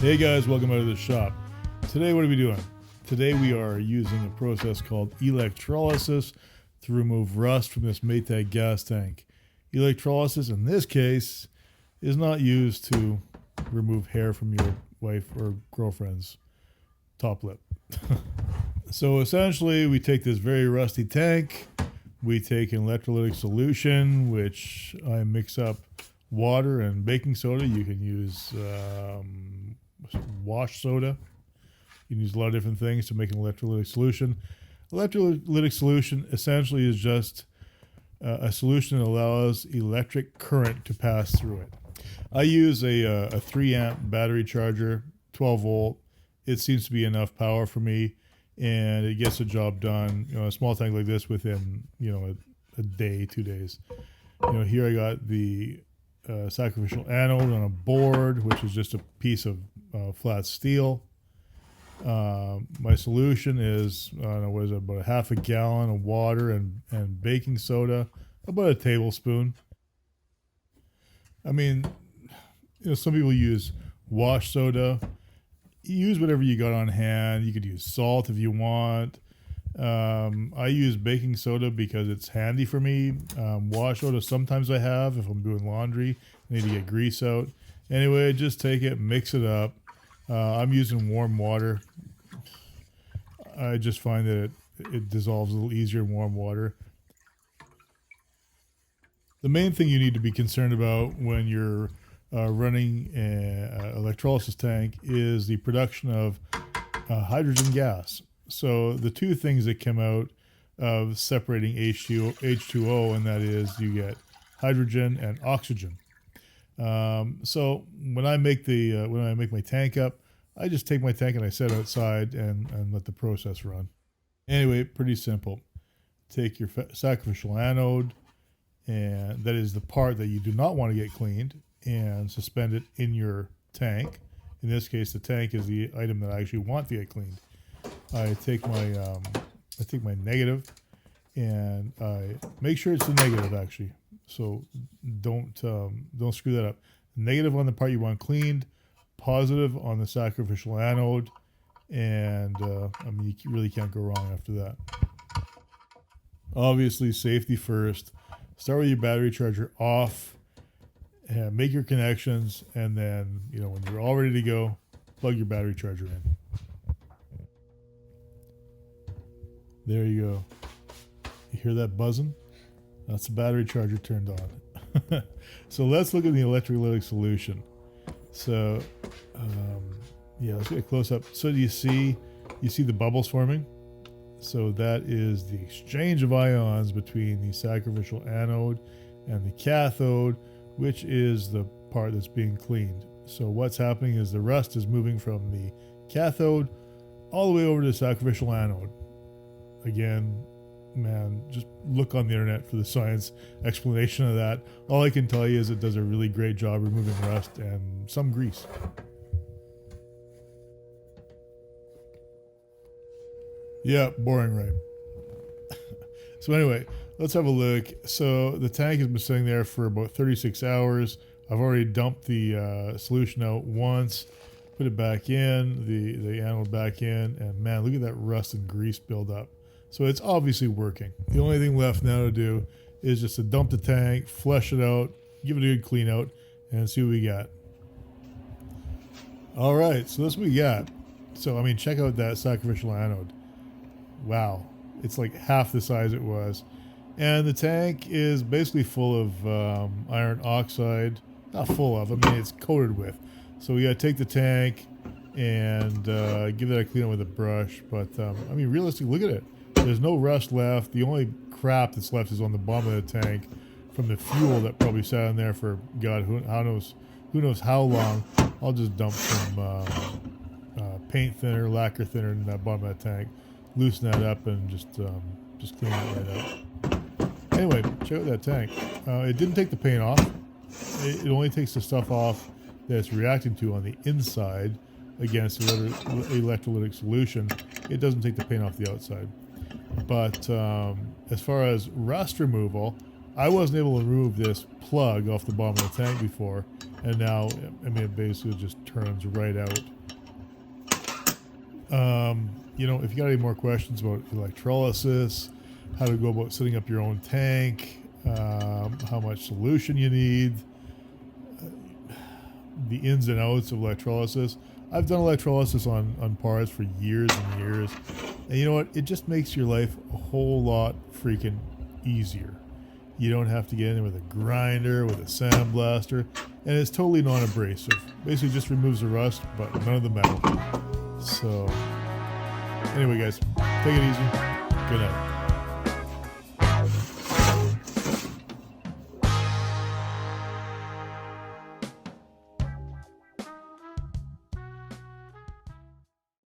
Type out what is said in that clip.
Hey guys, welcome out of the shop. Today what are we doing? Today we are using a process called electrolysis to remove rust from this Maytag gas tank. Electrolysis in this case is not used to remove hair from your wife or girlfriend's top lip. So essentially we take this very rusty tank, we take an electrolytic solution which I mix up water and baking soda. You can use wash soda. You can use a lot of different things to make an electrolytic solution. Electrolytic solution essentially is just a solution that allows electric current to pass through it. I use a 3 amp battery charger, 12 volt. It seems to be enough power for me, and it gets the job done. You know, a small tank like this within a day, 2 days. Here I got the sacrificial anode on a board, which is just a piece of flat steel. My solution is what is it, about a half a gallon of water and baking soda, about a tablespoon. I mean, some people use wash soda. Use whatever you got on hand. You could use salt if you want. I use baking soda because it's handy for me. Wash soda sometimes I have if I'm doing laundry. I need to get grease out. Anyway, just take it, mix it up. I'm using warm water. I just find that it dissolves a little easier in warm water. The main thing you need to be concerned about when you're running an electrolysis tank is the production of hydrogen gas. So the two things that come out of separating H2O, and that is you get hydrogen and oxygen. So when I make my tank up, I just take my tank and I set it outside and let the process run. Anyway, pretty simple. Take your sacrificial anode, and that is the part that you do not want to get cleaned, and suspend it in your tank. In this case, the tank is the item that I actually want to get cleaned. I take my negative, and I make sure it's the negative actually. So don't screw that up. Negative on the part you want cleaned, positive on the sacrificial anode, and you really can't go wrong after that. Obviously, safety first. Start with your battery charger off, and make your connections, and then when you're all ready to go, plug your battery charger in. There you go. You hear that buzzing? That's the battery charger turned on. So let's look at the electrolytic solution. So let's get a close up. So you see the bubbles forming? So that is the exchange of ions between the sacrificial anode and the cathode, which is the part that's being cleaned. So what's happening is the rust is moving from the cathode all the way over to the sacrificial anode. Again, man, just look on the internet for the science explanation of that. All I can tell you is it does a really great job removing rust and some grease. Yeah, boring, right? So anyway, let's have a look. So the tank has been sitting there for about 36 hours. I've already dumped the solution out once, put it back in, the anode back in, and man, look at that rust and grease build up. So it's obviously working. The only thing left now to do is just to dump the tank, flush it out, give it a good clean out, and see what we got. All right, so that's what we got. So, check out that sacrificial anode. Wow, it's like half the size it was. And the tank is basically full of iron oxide. Not full of, it's coated with. So we gotta take the tank and give that a clean out with a brush. But, realistically, look at it. There's no rust left. The only crap that's left is on the bottom of the tank from the fuel that probably sat in there for God who knows how long. I'll just dump some paint thinner, lacquer thinner in that bottom of that tank, loosen that up, and just clean it right out. Anyway, check out that tank. It didn't take the paint off. It only takes the stuff off that it's reacting to on the inside against the electrolytic solution. It doesn't take the paint off the outside. But as far as rust removal, I wasn't able to remove this plug off the bottom of the tank before, And now, I mean, it basically just turns right out. You know, if you got any more questions about electrolysis, how to go about setting up your own tank, how much solution you need, the ins and outs of electrolysis. I've done electrolysis on parts for years and years. And you know what? It just makes your life a whole lot freaking easier. You don't have to get in with a grinder, with a sandblaster, and it's totally non-abrasive. Basically just removes the rust, but none of the metal. So, anyway guys, take it easy. Good night.